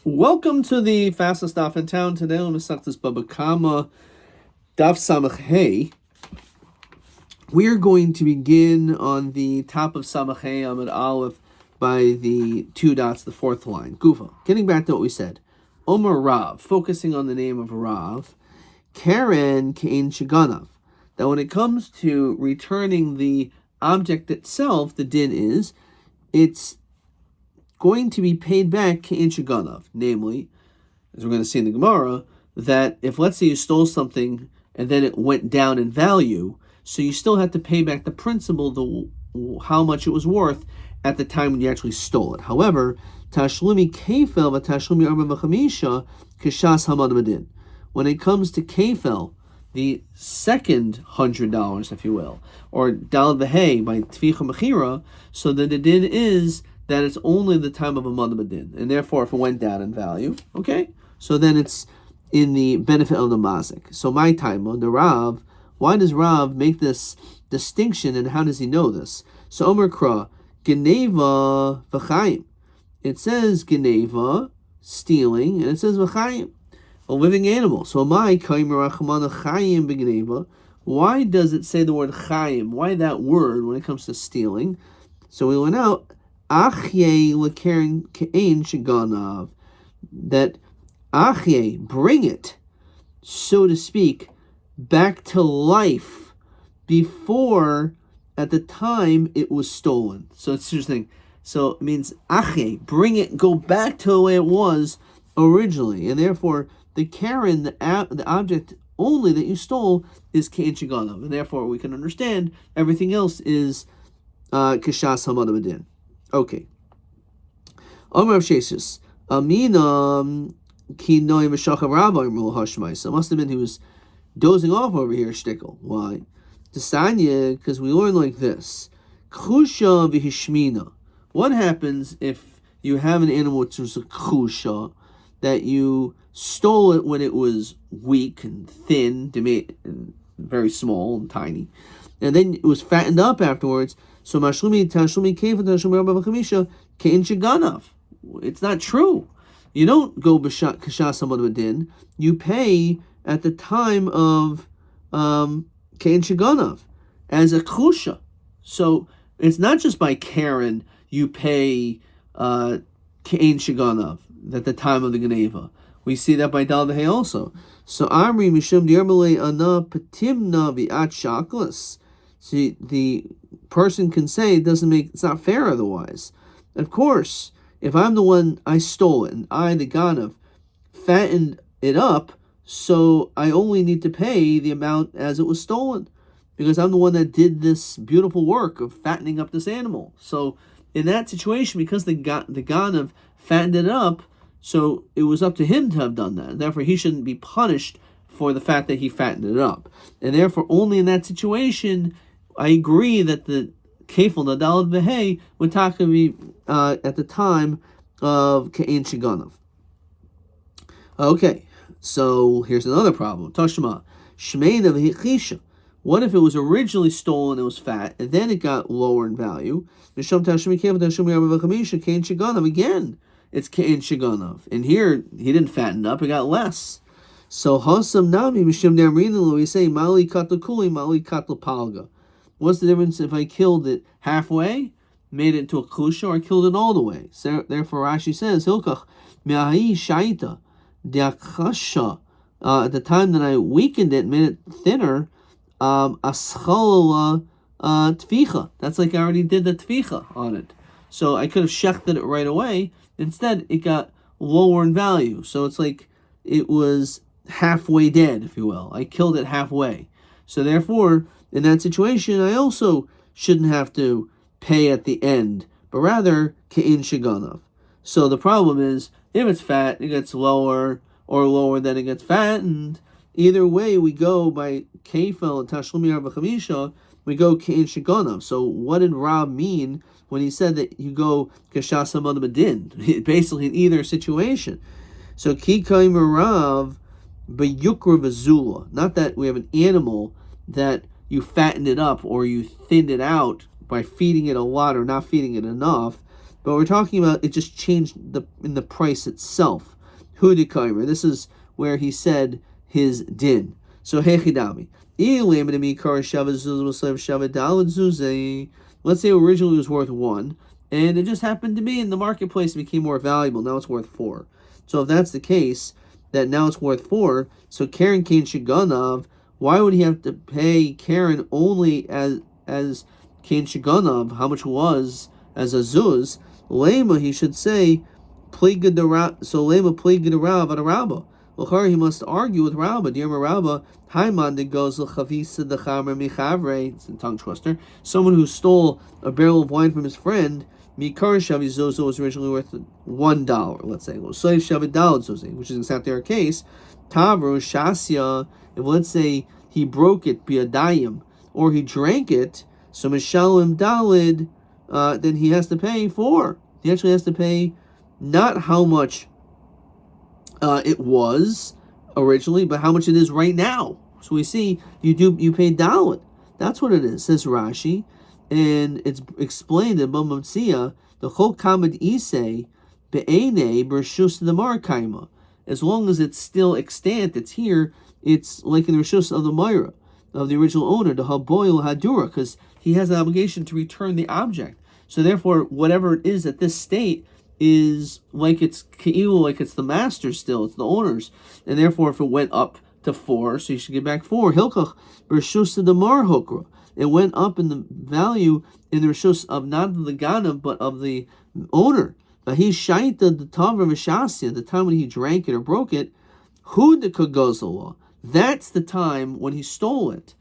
Welcome to the fastest daf in town. Today on Masechtas Bava Kama Daf Samach Hey. We are going to begin on the top of Samach Hey Amud Aleph by the two dots, the fourth line. Gufa. Getting back to what we said. Omer Rav, focusing on the name of Rav. Karen Kain Shiganav. That when it comes to returning the object itself, the din is, it's going to be paid back Kain Shiganav. Namely, as we're going to see in the Gemara, that if, let's say, you stole something and then it went down in value, so you still have to pay back the principal, how much it was worth at the time when you actually stole it. However, Tashlumi Kefel v'Tashlumi Arba v'Chamisha Kishas Hamad Madin. When it comes to Kefel, the second $100, if you will, or Dal V'Hei by Tficha Mechira, so the din is that it's only the time of a Madin, and therefore if it went down in value, okay, so then it's in the benefit of the mazik. So my time on the Rav, why does Rav make this distinction, and how does he know this? So Omer Kra, Geneva v'chaim. It says Geneva, stealing, and it says v'chaim, a living animal. So my kaimer achmana chayim b'geneva. Why does it say the word chayim? Why that word when it comes to stealing? So we went out. Achye lekeren kein shiganav, that achye, bring it, so to speak, back to life before, at the time it was stolen. So it's interesting. So it means achye, bring it, go back to the way it was originally, and therefore the keren, the object only that you stole, is kein shiganav, and therefore we can understand everything else is kishas hamad b'din. Okay. Omer Shesis. Amina kinoi v'shachav Rabbi mul hashmai. So it must have been he was dozing off over here, shtickle. Why? Desanya, because we learn like this. Chusha v'hishmina. What happens if you have an animal which was a chusha, that you stole it when it was weak and thin, and very small and tiny, and then it was fattened up afterwards? So mashlumi tashlumi kefah tashlumi arba v'chamisha kein shiganav. It's not true. You don't go kashas hamad b'din. You pay at the time of kein shiganav as a chusha. So it's not just by Karen you pay kein shiganav at the time of the geneva. We see that by Dal V'Hei also. So Amri mishum diarmalei ana patimna v'at shaklas. See, the person can say it's not fair otherwise. Of course, if I'm the one, I stole it, and I, the ganav, fattened it up, so I only need to pay the amount as it was stolen, because I'm the one that did this beautiful work of fattening up this animal. So in that situation, because the ganav fattened it up, so it was up to him to have done that. Therefore, he shouldn't be punished for the fact that he fattened it up. And therefore, only in that situation, I agree that the kefil, the dalad v'hei, would talk to be at the time of kein shiganav. Okay, so here's another problem. Tashma, shmeina v'hichisha. What if it was originally stolen, it was fat, and then it got lower in value? Again, it's kein shiganav. And here, he didn't fatten up, it got less. So, hasam nami mishim damrina, we say, mali katla kuli, mali katla palga. What's the difference if I killed it halfway, made it into a kusha, or killed it all the way? So, therefore, Rashi says, Hilkach me'ahi shaita de'akasha. At the time that I weakened it, made it thinner, aschalala tficha. That's like I already did the tficha on it. So I could have shechted it right away. Instead, it got lower in value. So it's like it was halfway dead, if you will. I killed it halfway. So therefore, in that situation, I also shouldn't have to pay at the end, but rather kein shiganav. So the problem is, if it's fat, it gets lower, or lower than it gets fattened. Either way, we go by kefel and tashlumi arba chamisha, we go kein shiganav. So what did Rab mean when he said that you go kashas hamad b'din? Basically, in either situation. So ki kaimer Rav b'yukra v'zula. Not that we have an animal that you fatten it up or you thinned it out by feeding it a lot or not feeding it enough, but we're talking about it just changed in the price itself. Hudikaimer. This is where he said his din. So hechidami. Let's say originally it was worth 1, and it just happened to be in the marketplace it became more valuable. Now it's worth 4. So if that's the case, that now it's worth 4, so Karen Kain Shiganav, why would he have to pay Karen only as Kain Shiganav, how much it was as a zuz? Lema, he should say, Pligad the Rav, so Lema Pligad the Rav at a Rabba. L'char, he must argue with Rabba. Dear Rabba, Haiman that goes l'chavisa the chamer michavre. It's a tongue twister. Someone who stole a barrel of wine from his friend. Mikar shavi zozo was originally worth $1. Let's say, so shavi dalad zozo, which is exactly our case. Tavro shasya. If let's say he broke it biadayim or he drank it, so mishalim dalid, then he has to pay 4. He actually has to pay not how much it was originally, but how much it is right now. So we see you pay daled. That's what it is, says Rashi, and it's explained in Bava Metzia, the chol kamad isei be'ene b'reshus the markaima. As long as it's still extant, it's here. It's like in the reshus of the Myra, of the original owner, the haboil hadura, because he has an obligation to return the object. So therefore, whatever it is at this state is like it's ke'ilu, like it's the master's still, it's the owner's, and therefore if it went up to 4, so you should get back 4. Hilkach b'reshus the mar hokra. It went up in the value in the reshus of not the ganav but of the owner. But he shaita the tavar v'shasya, the time when he drank it or broke it. Who the kagozala? That's the time when he stole it.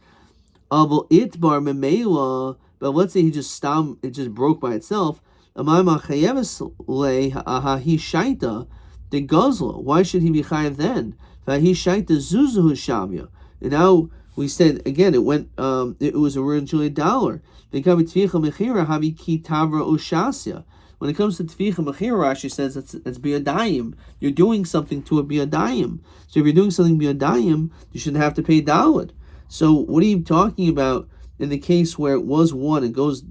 Aval itbar memela. But let's say he just stopped, it just broke by itself. Why should he be chayav then? And now we said again, it went. It was originally $1. When it comes to tficha mechira, Rashi says it's biadayim. You're doing something to a biadayim. So if you're doing something biadayim, you shouldn't have to pay dalad. So what are you talking about in the case where it was 1, it goes.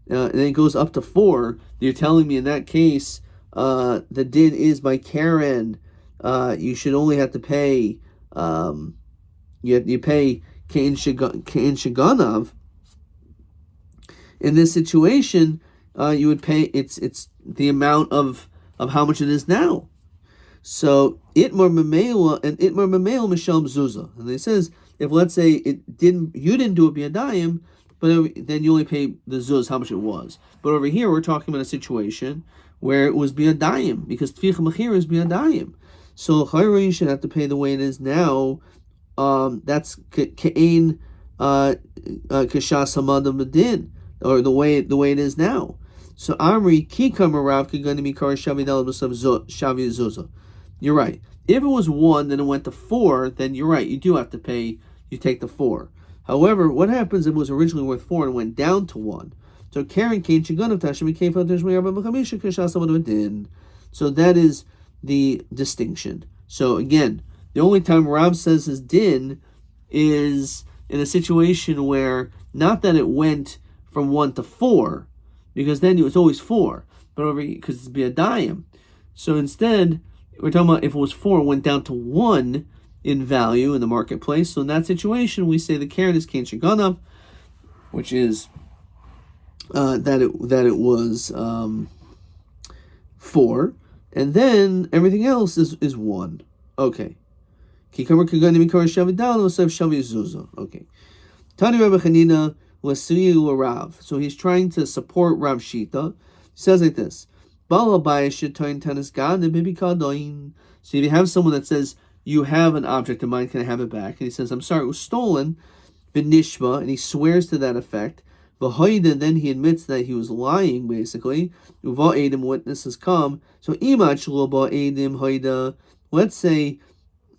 And then it goes up to 4. You're telling me in that case, the din is by Karen. You should only have to pay. You pay Kain Shaganav. In this situation, you would pay. It's the amount of how much it is now. So Itmar Mamela and Itmar Mamela Mishal Mzuzah. And it says if let's say you didn't do it biyadayim, but then you only pay the zuz how much it was. But over here, we're talking about a situation where it was biyadayim, because tficha mechira is biyadayim. So chayra, you should have to pay the way it is now. That's ke'ein kashas hamadam medin, or the way it is now. So Amri kikam rav kagani mikar shavi dalad shavi zuzah. You're right. If it was 1, then it went to 4. Then you're right. You do have to pay. You take the 4. However, what happens if it was originally worth 4 and went down to 1? So Karen Kain Shiganav Tashmi Kain Din. So that is the distinction. So again, the only time Rav says his din is in a situation where not that it went from 1 to 4, because then it was always 4, but over because it's biadayim. So instead, we're talking about if it was 4 and went down to 1 in value in the marketplace. So in that situation, we say the Karen is Kain Shiganav, which is that it was 4, and then everything else is 1. Okay. Okay. Tani Rabbi Chanina Lasiyu Rav. So he's trying to support Rav Shita. He says like this: so if you have someone that says, you have an object of mine, can I have it back? And he says, I'm sorry, it was stolen, Benishma, and he swears to that effect. V'hoida, then he admits that he was lying, basically. Uva Edim, witnesses come. So Imach Loba Edim Hoida, let's say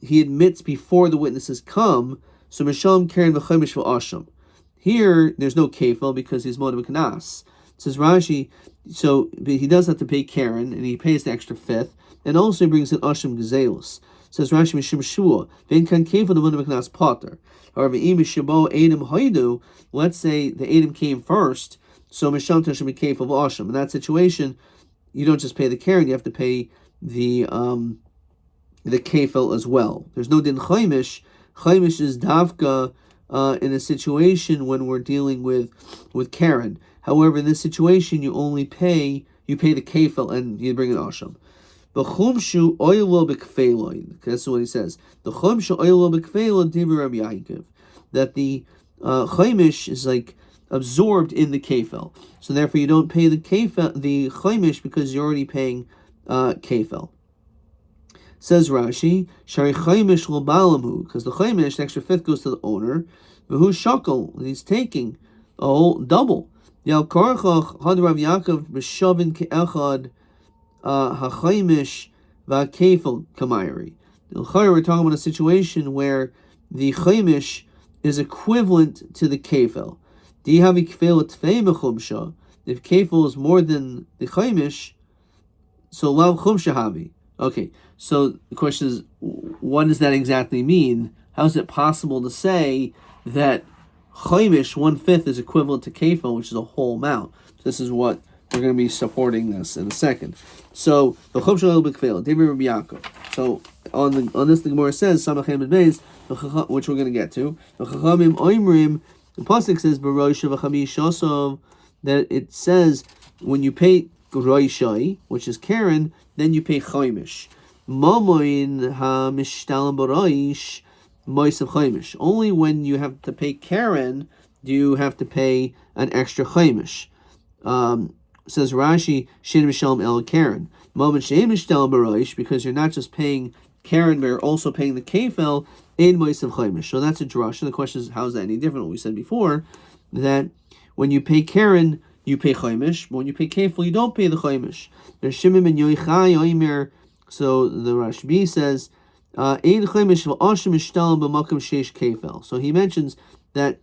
he admits before the witnesses come, so Mishalom Karen V'chemish V'asham. Here, there's no kefil because he's moed v'kanas. Says Rashi, so he does have to pay Karen, and he pays the extra 5th, and also he brings in Asham Gazelus. Says Rashi Mishim Shua, Vein Kan Kefil the moed v'kanas Potter. However, let's say the Adam came first, so Mishalom should be kefil v'asham. In that situation, you don't just pay the Karen, you have to pay the the kefil as well. There's no din chaimish. Chaimish is davka in a situation when we're dealing with Karen. However, in this situation, you pay the kefil and you bring an asham. The chumshu oilo b'kfeloi. That's what he says. The chumshu oilo b'kfeloi divrei Rabbi Yaakov. That the chaimish is like absorbed in the kefil. So therefore, you don't pay the chaimish because you're already paying kefil. Says Rashi, Shari chaimish l'balamhu, because the chaimish, the extra fifth, goes to the owner. V'hu shakel, he's taking a whole double. Yal karchach had Rav Yaakov b'shavin ke'echad hachaimish v'akefil kamayri. We're talking about a situation where the chaimish is equivalent to the kefil. Do you have a kefil tfei mechumsha? If kefil is more than the chaimish, so lav chumsha havi. Okay, so the question is, what does that exactly mean? How is it possible to say that chaimish 1/5 is equivalent to kefil, which is a whole amount? This is what we're going to be supporting this in a second. So the chumsha little bit kefil, David Rabbi Yaakov. So on this, the Gemara says Samachem and Beis, which we're going to get to. The chachamim oimrim. The pasuk says Barosh v'chamishasav, that it says when you pay roishai, which is Karen, then you pay chaimish. Mamoin ha-mishtalam baroish moisav chaimish. Only when you have to pay Karen do you have to pay an extra chaimish. Says Rashi, Shin Mishalem El Karen. Moment Shein Mishtalam baroish, because you're not just paying Karen, but you're also paying the kefil in moisav chaimish. So that's a drush. And the question is, how is that any different? We said before that when you pay Karen, you pay chaimish, but when you pay kefil, you don't pay the chaimish. There's Shimon ben Yoichai Oimer. So the Rabbi says, Ein chaimish v'ashim mishtalam b'makom sheish kefil. So he mentions that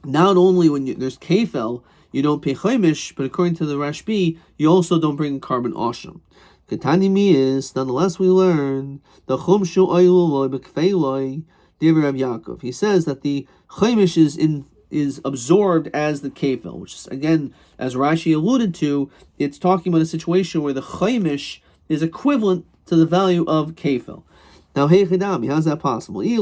not only when there's kefil, you don't pay chaimish, but according to the Rabbi, you also don't bring carbon asham. Katani is, nonetheless, we learn the chumshu oiloi b'kfeloi divrei Rabbi Yaakov. He says that the chaimish is absorbed as the kefil, which is, again, as Rashi alluded to, it's talking about a situation where the chaimish is equivalent to the value of kefil. Now, hey chidami, how's that possible? It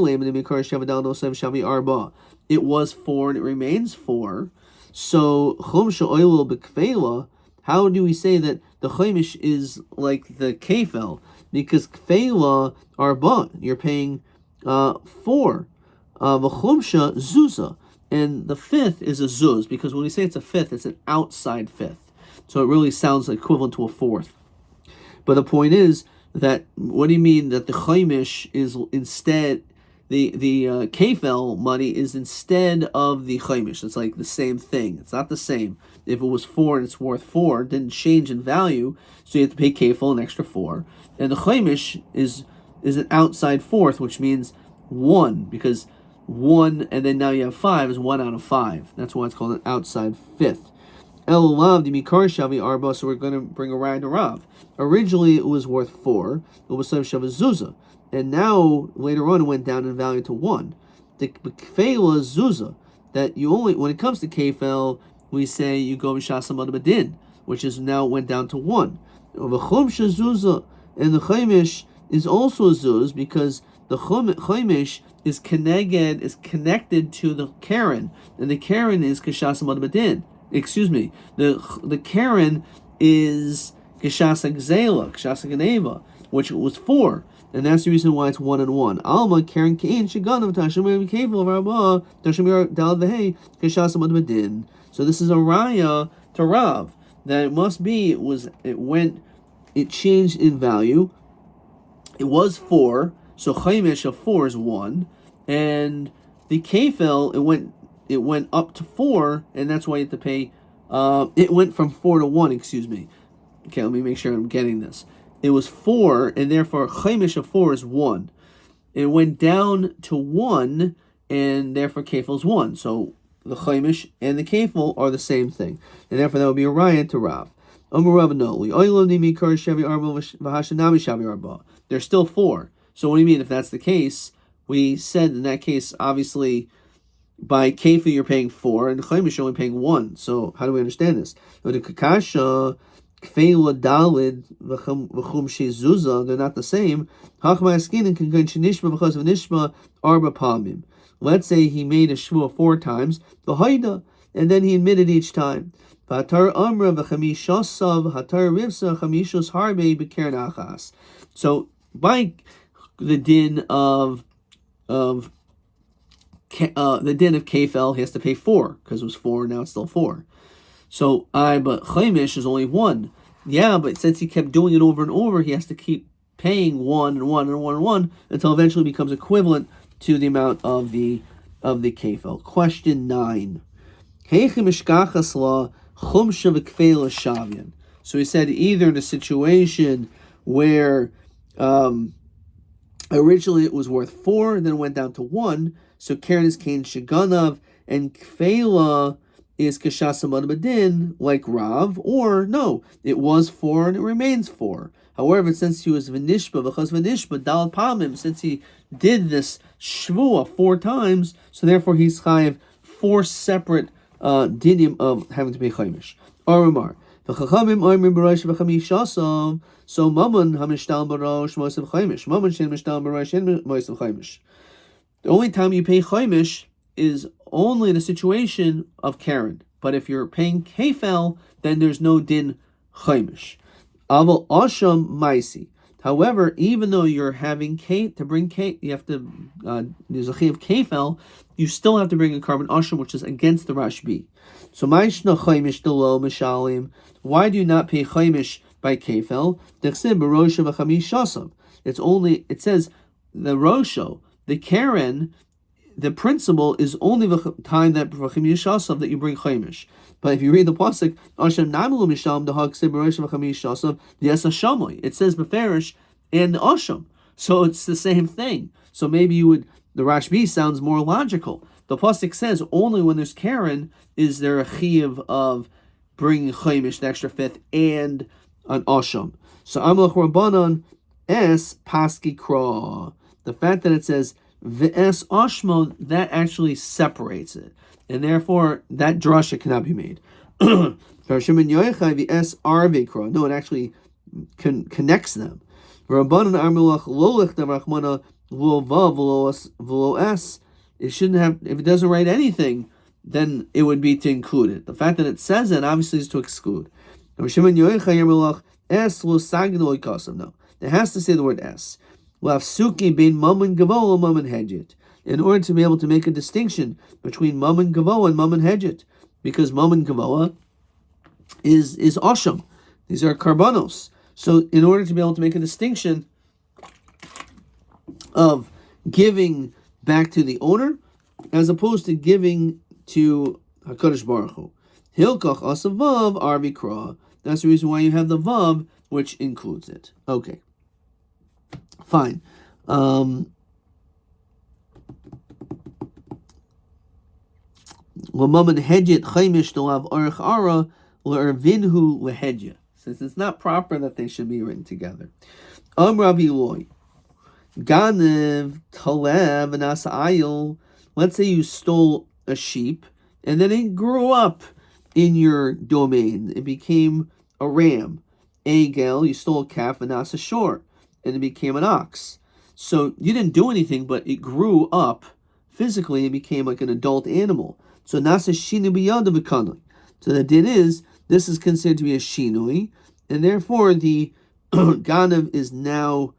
was 4 and it remains 4. So chumsha oilo b'kfela. How do we say that the chaimish is like the kefil? Because kfela arba, you're paying 4. V'chumsha zuza. And the 5th is a zuz, because when we say it's a 5th, it's an outside 5th. So it really sounds equivalent to a 4th. But the point is that, what do you mean that the chaimish is instead, the kefil money is instead of the chaimish? It's like the same thing. It's not the same. If it was 4 and it's worth 4, it didn't change in value, so you have to pay kefil an extra 4. And the chaimish is an outside 4th, which means 1, because 1 and then now you have 5 is 1 out of 5. That's why it's called an outside 5th. Elulav di mikar shavi arba. So we're going to bring a ride to Rav. Originally it was worth 4. It was shav zuzah, and now later on it went down in value to 1. The kefela zuzah, that you only, when it comes to kefel, we say you go b'shasam adabadin, which is now went down to 1. V'chumsha zuzah, and the chaimish is also a zuz, because the chaimish is connected to the Karen, and the Karen is kashas madbadin. Excuse me, the Karen is kashas gzela, kashas ganeva, which was 4, and that's the reason why it's 1 and 1. Alma Karen kain shiganav tashim kefil rabba tashim dal v'hei kashas madbadin. So this is a raya to Rav that it must be it changed in value. It was 4. So chaimish of 4 is 1, and the kefil it went up to 4, and that's why you have to pay. It went from 4 to 1. Excuse me. Okay, let me make sure I'm getting this. It was 4, and therefore chaimish of 4 is 1. It went down to 1, and therefore kefil is 1. So the chaimish and the kefil are the same thing, and therefore that would be a raya to Rav. There's still 4. So what do you mean if that's the case? We said in that case, obviously, by kefil you're paying 4, and chaimish you're only paying 1. So how do we understand this? Kfeila Dalid v'chum shezuza, they're not the same. Hachma Askinin can go shenishma because of nishma arba palmim. Let's say he made a shvua 4 times, v'haida, and then he admitted each time. V'hatar amra v'chamishasav hatar rivsa chamishos harbe b'keren achas. So by the din of kefel, he has to pay 4 because it was 4, now it's still 4. So but chaimish is only 1. Yeah, but since he kept doing it over and over, he has to keep paying 1 and 1 and 1 and 1 until eventually it becomes equivalent to the amount of the kefel. Question 9. So he said either in a situation where originally it was worth 4, then it went down to 1, so Karen is Kain Shaganav, and Kfela is Kashasam Badin, like Rav, or no, it was 4 and it remains 4. However, since he was Vinishba, because Vinishba, Dal Palmim, since he did this Shvua 4 times, so therefore he's chayiv 4 separate dinim of having to pay chaimish. Arumar. So Mammon Hamishtal Barosh Moisav Chaimish. Mammon Shin Mishtal Barosh Moisav Chaimish. The only time you pay chaimish is only in a situation of Karen. But if you're paying kefel, then there's no din chaimish. Aval asham maisi. However, even though you're having to bring you have to there's a chiyuv kefel, you still have to bring a carbon asham, which is against the Rashbi. So ma'ishna chaimish delo mishalim. Why do you not pay chaimish by kefel? Dechsib barosha v'chamishasav. It says the rosho, the Karen, the principle is only the time that that you bring chaimish. But if you read the pasuk, Hashem namilu misham dehag sebarosha v'chamishasav yes hashamoy. It says beferish and asham, so it's the same thing. So maybe the Rashbi sounds more logical. The pasuk says only when there's Karen is there a chiyuv of bringing chaimish, the extra 5th, and an asham. So Amalach Rabbanon es paski kra. The fact that it says v'es ashmo, that actually separates it, and therefore that drasha cannot be made. No, it actually connects them. It shouldn't have. If it doesn't write anything, then it would be to include it. The fact that it says it obviously is to exclude. No, it has to say the word es. In order to be able to make a distinction between Mammon Gavoa and Mammon Hedget, because Mammon Gavoa is Asham. These are Karbanos. So in order to be able to make a distinction of giving back to the owner, as opposed to giving to HaKadosh Baruch Hu. Hilkach Asavav Arvi Kra. That's the reason why you have the Vav, which includes it. Okay. Fine. Since it's not proper that they should be written together. Let's say you stole a sheep and then it grew up in your domain. It became a ram. Egel, you stole a calf, and nasa shor, and it became an ox. So you didn't do anything, but it grew up physically and became like an adult animal. So nasa shinu biyad v'kanoi. So the din is, this is considered to be a shinui, and therefore the ganav is now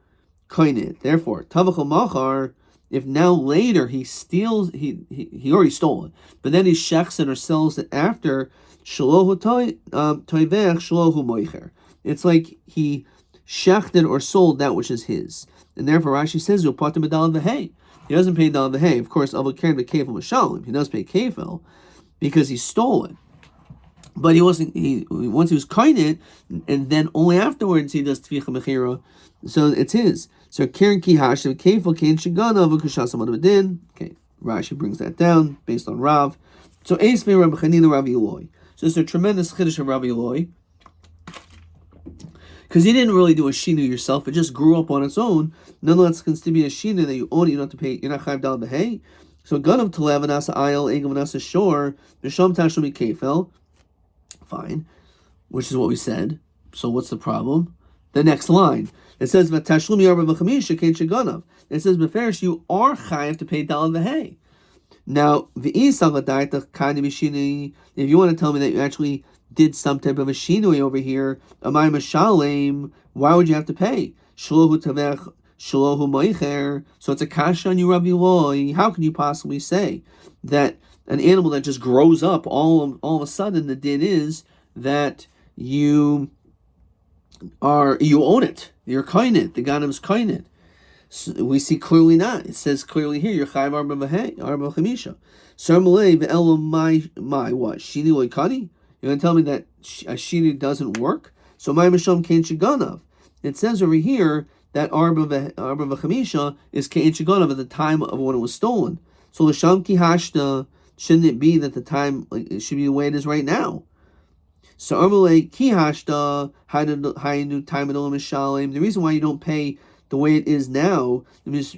koined. Therefore, tavachol machar, if now later he steals, he already stole it, but then he shechs it or sells it after, shalohu toivech shalohu moicher. It's like he shechted or sold that which is his. And therefore Rashi says, he doesn't pay dal v'hei. Of course, he does pay kefel because he stole it. But he wasn't. Once he was koined, and then only afterwards he does tvicha mechira. So it's his. So keren ki hashav kefil kain shagana v'kushasam adin. Okay, Rashi brings that down based on Rav. So eis me Rabbi Chanina Rabbi Eloi. So it's a tremendous chiddush of Rabbi Eloi, because you didn't really do a shinu yourself; it just grew up on its own. Nonetheless, it can still be a shinu that you own it. You don't have to pay. You're not chayav dal b'hei. So ganav telev anasa ayel egel anasa shor b'sham tashlim kefil. Fine, which is what we said. So what's the problem? The next line. It says, "V'tashlumi arba v'chamisha kein sheganav." It says, "Beferish, you are chayav to pay dalad v'hei." Now, if you want to tell me that you actually did some type of a shinui over here, why would you have to pay? So it's a kasha on you, Rabbi Loi. How can you possibly say that an animal that just grows up all of a sudden, the din is that you own it, you're kainet, the ganim's kainet? So we see clearly not. It says clearly here, you're chayav arba chamisha. Sarmalei ve'elo my what? Shini loikani? You're going to tell me that a shini doesn't work? So my misham kein shiganav. It says over here that arba v'chamisha is kein shiganav at the time of when it was stolen. So l'sham ki hashta, shouldn't it be that the time, it should be the way it is right now? So armalei ki hashta haynu time adolam mishalim. The reason why you don't pay the way it is now, because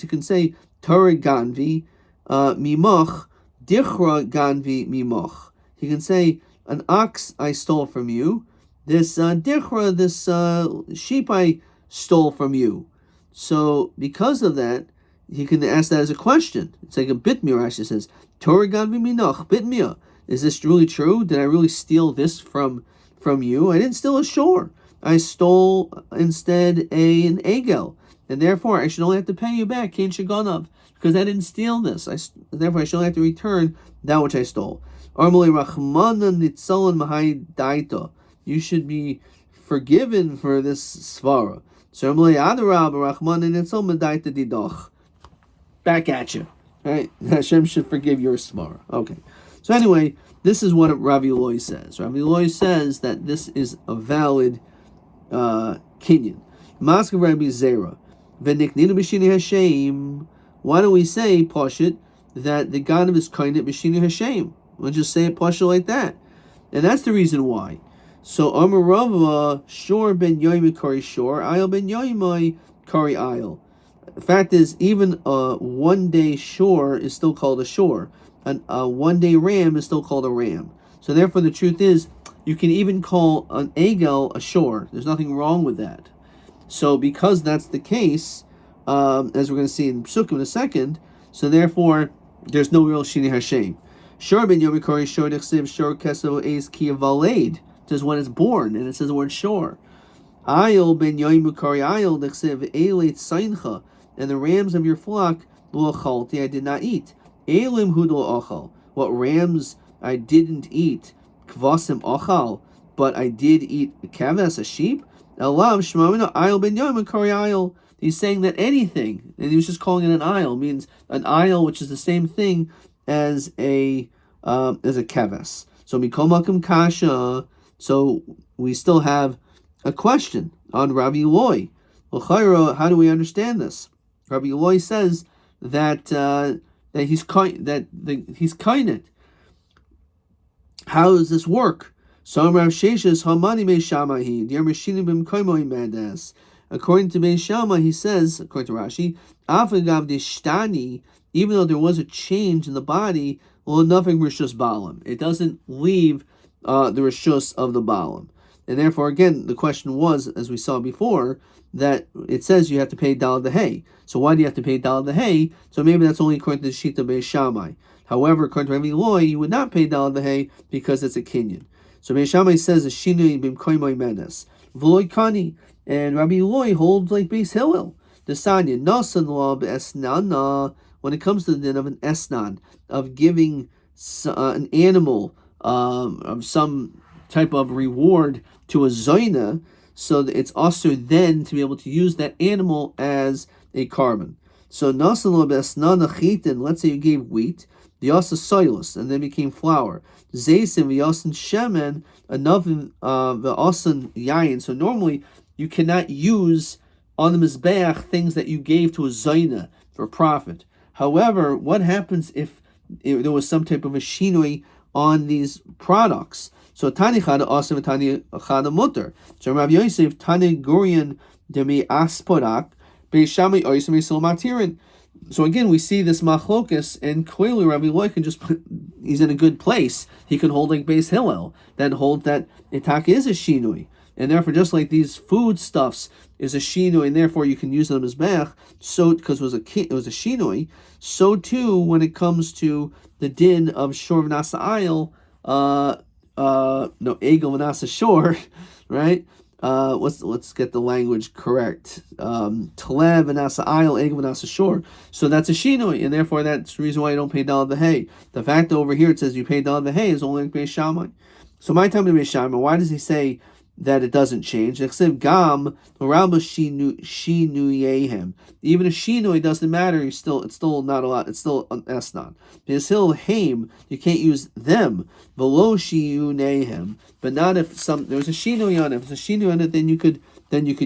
you can say Torah ganvi mimoch dichra ganvi mimoch. He can say an ox I stole from you, this dichra, this sheep I stole from you. So because of that, he can ask that as a question. It's like a bitmir. Rashi says Torah ganvi minoch bitmir. Is this really true? Did I really steal this from you? I didn't steal a shore. I stole instead an egel, and therefore I should only have to pay you back, Kain Shaganav, because I didn't steal this. Therefore I should only have to return that which I stole. You should be forgiven for this svara. Back at you. Right? Hashem should forgive your svara. Okay. So anyway, this is what Rabbi Eloi says. Rabbi Eloi says that this is a valid kinyan. Mask of Rabbi Zera. V'nikninu b'shini Hashem. Why don't we say, Pashit, that the Ganav is kainet b'shini Hashem? We'll just say it Pashit like that. And that's the reason why. So, Amar Rava, Shor ben Yomi Kari Shor, Ayel ben Yomi Kari Ayel. The fact is, even a one-day shore is still called a shore. A one-day ram is still called a ram. So therefore, the truth is, you can even call an egel a shore. There's nothing wrong with that. So because that's the case, as we're going to see in Psukim in a second, so therefore, there's no real Shini Hashem. Shor ben Yomi Kari Shor Dechsiv Shor Keso Eis Ki Valed. It says when it's born, and it says the word shore. Ayel ben Yomi Kari Ayel Dechsiv Eilet Seincha. And the rams of your flock, lo achalti, I did not eat. Elim hudol achal. What rams I didn't eat. Kvasim achal. But I did eat a keves, a sheep. Elav shmamina ayel ben yom kari ayel. He's saying that anything, and he was just calling it an ayel, means an ayel, which is the same thing as a keves. So mikol makom kasha. So we still have a question on Rabbi Eloi. Well, how do we understand this? Rabbi Eloi says that he's kainet. How does this work? According to Beis Shammai, he says, according to Rashi, even though there was a change in the body, nothing rishus balam. It doesn't leave the rishus of the balam. And therefore, again, the question was, as we saw before, that it says you have to pay dalad dehei. So why do you have to pay dalad dehei? So maybe that's only according to the Shita Beis Shammai. However, according to Rabbi Eloi, you would not pay dalad dehei because it's a kinyan. So Beis Shammai says a shinui b'mkoimoi menes v'loi kani, and Rabbi Eloi holds like Beis Hillel. The sanya nasan la b'esnana. When it comes to the din of an esnan, of giving an animal of some type of reward to a zoina, so that it's also then to be able to use that animal as a carbon. So nasan besnana chitin. Let's say you gave wheat, the yasa soilus, and then became flour. Zaysim v'yasin shemen, enough v'asan yayin. So normally you cannot use on the mizbeach things that you gave to a zoina for profit. However, what happens if there was some type of a shinui on these products? So tani chada asim tani chada mutter. So Rav Yosef tani gurian demi aspodak Beis Shammai oisim yisil matirin. So again, we see this machlokus, and clearly Rabbi Loy can just he's in a good place. He can hold like Beis Hillel, that hold that itak is a shinui, and therefore just like these foodstuffs is a shinui, and therefore you can use them as mech. So because it was a shinui, so too when it comes to the din of shor v'nasa ayil, egel v'nasa shor, right? Let's get the language correct. Talev and asa ayil, egel and asa shor. So that's a shinoi, and therefore that's the reason why you don't pay dalad v'hei. The fact that over here it says you pay dalad v'hei is only like Beis Shammai. So my time to Beis Shammai, why does he say that it doesn't change? Except gam rabba shinuyehem. Even a shinoi doesn't matter. It's still not a lot. It's still an esnan. Beis Hillel haim, you can't use them. Velo shiunehem. But not if there's a shinoi on it. If there's a shinoi on it, then you could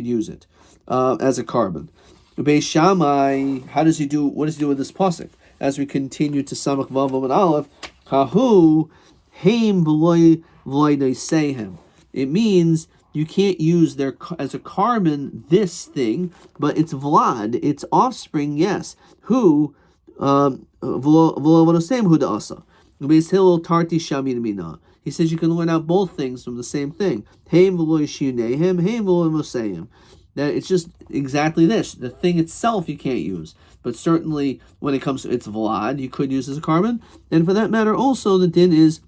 use it as a carbon. Beis Shammai, what does he do with this pasuk? As we continue to Samach Vav and Aleph, Kahu haim v'loy noisehem. It means you can't use their as a carbon this thing, but it's Vlad, it's offspring, yes. Who v'lo asa. Beis Hillel tarti shamin mina. He says you can learn out both things from the same thing. Heim v'lo yishunehem, heim v'lo moseim. That it's just exactly this. The thing itself you can't use, but certainly when it comes to its Vlad, you could use as a carbon. And for that matter, also the din is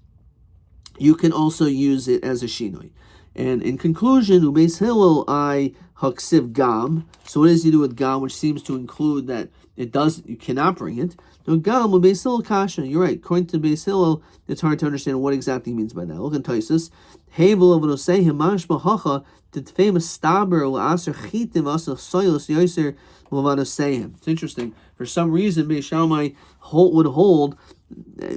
you can also use it as a shinoi. And in conclusion, Beis Hillel I haksiv gam. So what does he do with gam, which seems to include that you cannot bring it. No gam Beis Hillel kasha. You're right. According to Beis Hillel, it's hard to understand what exactly he means by that. Look at Taisus. Hevel of nosei hamash bahacha the famous staber la'aser chitim asach soyos yoser l'vanoseihem. It's interesting. For some reason, Beis Shammai would hold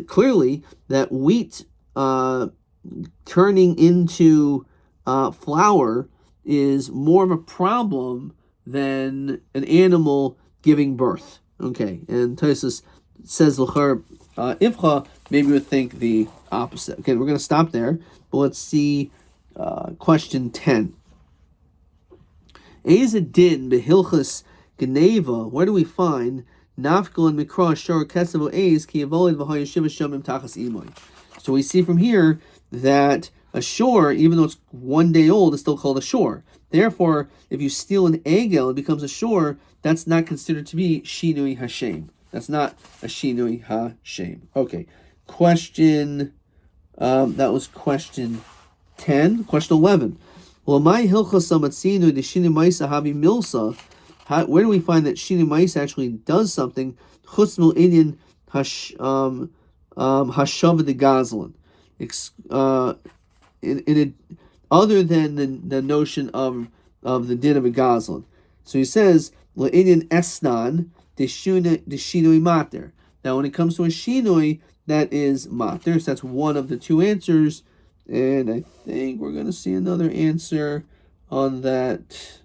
clearly that wheat turning into flour is more of a problem than an animal giving birth. Okay, and Taisus says l'char ifcha, maybe would think the opposite. Okay, we're going to stop there, but let's see question 10. Eza din behilchus geneva. Where do we find nafkal and mikra shor kesavo ez ki avoid v'hayeshiva shomim tachas imoy? So we see from here that a shore, even though it's 1 day old, is still called a shore. Therefore, if you steal an egel, it becomes a shore. That's not considered to be shinui hashem. That's not a shinui hashem. Okay, question. That was question 10. Question 11. Well, my hilchas amatzinu the shinu ma'isa havi milsa. Where do we find that shinu ma'isa actually does something? Chutzmil inyan hashava de gazlan. Other than the notion of the din of a gazlan. So he says le'inyan esnan the shinui mater. Now, when it comes to a shinui, that is mater. So that's one of the two answers, and I think we're going to see another answer on that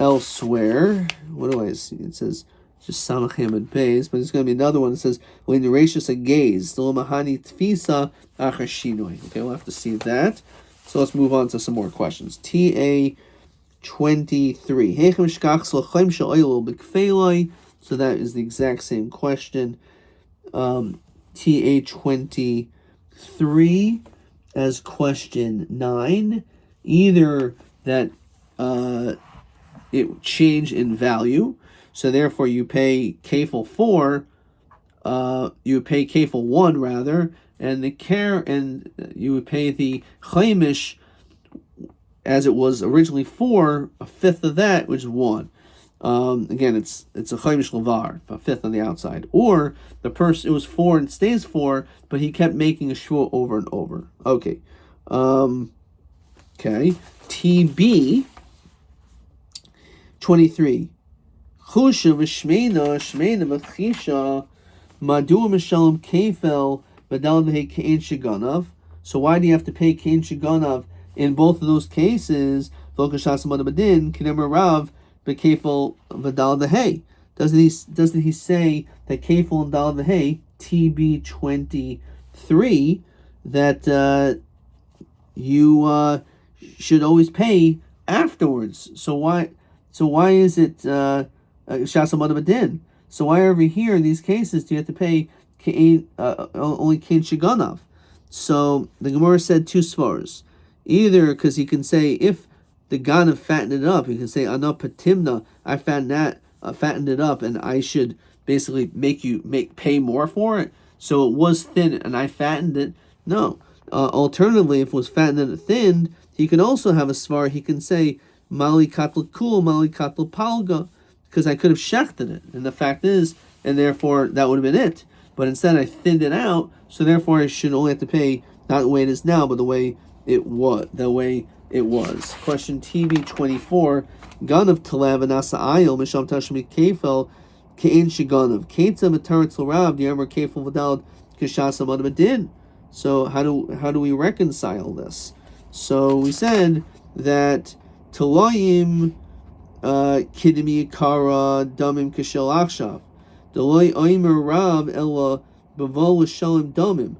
elsewhere. What do I see? It says just Samach Hamid Beis, but there's going to be another one that says when the ratius a gaze, the mahani tfisa achar shinoi. Okay, we'll have to see that. So let's move on to some more questions. TA 23. So that is the exact same question. TA 23 as question 9. Either that it change in value, so therefore you pay kafel 4, you pay kafel 1 rather, and you would pay the chaimish as it was originally 4, a fifth of that, which is 1. Again, it's a chaimish levar, a fifth on the outside. Or the person, it was 4 and stays 4, but he kept making a shvua over and over. Okay. Okay. TB 23. Chusha v'shmeina v'chisha madu mishalom kefel v'dal v'hei kein shiganav. So why do you have to pay kein shiganav in both of those cases? V'okashas madabadin kinemer rav b'kefel v'dal v'hei. Doesn't he say that kefel and dal v'hei TB 23 that you should always pay afterwards? So why? So why is it Shasa Madam Din? So why over here in these cases do you have to pay only Kain Shiganav? So the Gemara said two svars. Either because he can say if the Ganav fattened it up, he can say Ana Patimna, I fattened it up, and I should basically pay more for it. So it was thin and I fattened it. No. Alternatively, if it was fattened and thinned, he can also have a svar. He can say Mali Katl Kul, Mali Katl Palga, because I could have shechted it. And the fact is, and therefore that would have been it. But instead I thinned it out, so therefore I should only have to pay not the way it is now, but the way it was. Question TB24. Ganav Telev and Asa Ayil Misham Tashmi Kefel Kein Shiganav Keita Matarat Rav Diamar Kefel Vidal Kishasa Madabadin. So how do we reconcile this? So we said that Telayim Kidimi Kara Damim Kishel Akshav. Deloy Oimer Rav Ella Bavol Shalom Damim.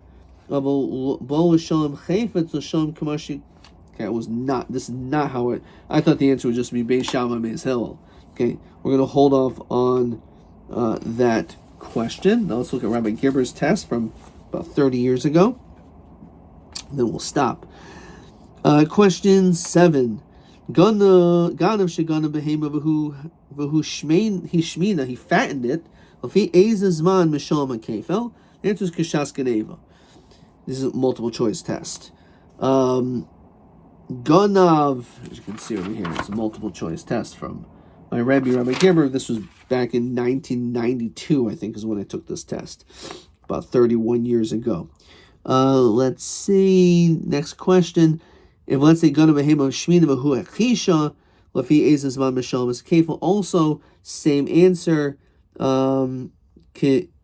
Bavol Shalom Chayfetz Shalom Kamashi. Okay, this is not how it. I thought the answer would just be Beis Shammai Beis Hillel. Okay, we're going to hold off on that question. Now let's look at Rabbi Gibber's test from about 30 years ago. Then we'll stop. Question 7. Ganav shegana behema v'hu shmina. He fattened it. If he ezazman mishal kefel, the answer is kishas geneva. This is a multiple choice test. Ganav, as you can see over here, it's a multiple choice test from my Rabbi Gibber. This was back in 1992, I think, is when I took this test, about 31 years ago. Let's see. Next question. If let's say Ganav behema shmina v'hu echisha, lefi ezazman mishal kefel. Also, same answer.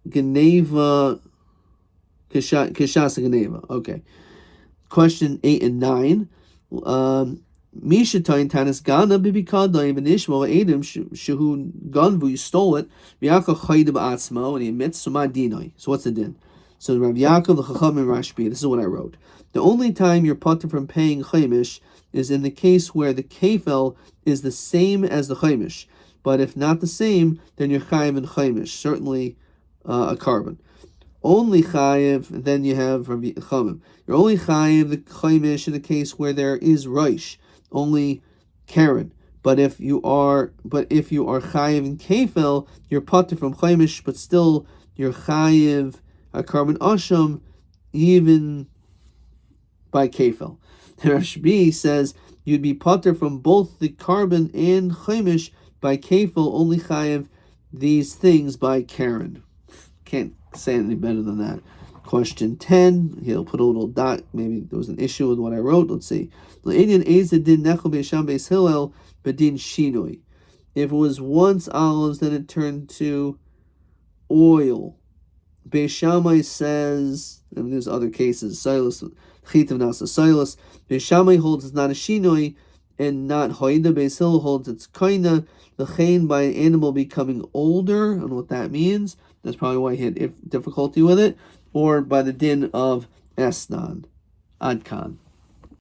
Geneva, Kishasa Geneva. Okay. Question 8 and 9. Misha Tain Tanis Gana Bibikada even Ishmael Adam Shahu Ganvu, you stole it. Yaakov Chaydim Atzmo, and he admits Sumadinoi. So what's the din? So Rav Yaakov the Chacham and Rashbi. This is what I wrote. The only time you're potter from paying Chaimish is in the case where the kefel is the same as the Chaimish. But if not the same, then you're chayiv and chaimish, certainly a carbon. Only chayiv, then you have Rabbi Chamim. You're only chayiv the chaimish in the case where there is reish, only karen. But if you are chayiv in kefel, you're potter from chaimish, but still you're chayiv a carbon asham, even by kefel. The Rashbi says you'd be potter from both the carbon and chaimish. By kefil, only chayev these things by Karen. Can't say any better than that. Question 10. He'll put a little dot. Maybe there was an issue with what I wrote. Let's see. If it was once olives, then it turned to oil. Beis Shammai says, and there's other cases, Silas, Chitav Nasa Silas. Beis Shammai holds it's not a shinoi and not hoida. Beis Hillel holds it's kaina. The chain by an animal becoming older, I don't know what that means. That's probably why he had difficulty with it. Or by the din of Esnan. Adkan.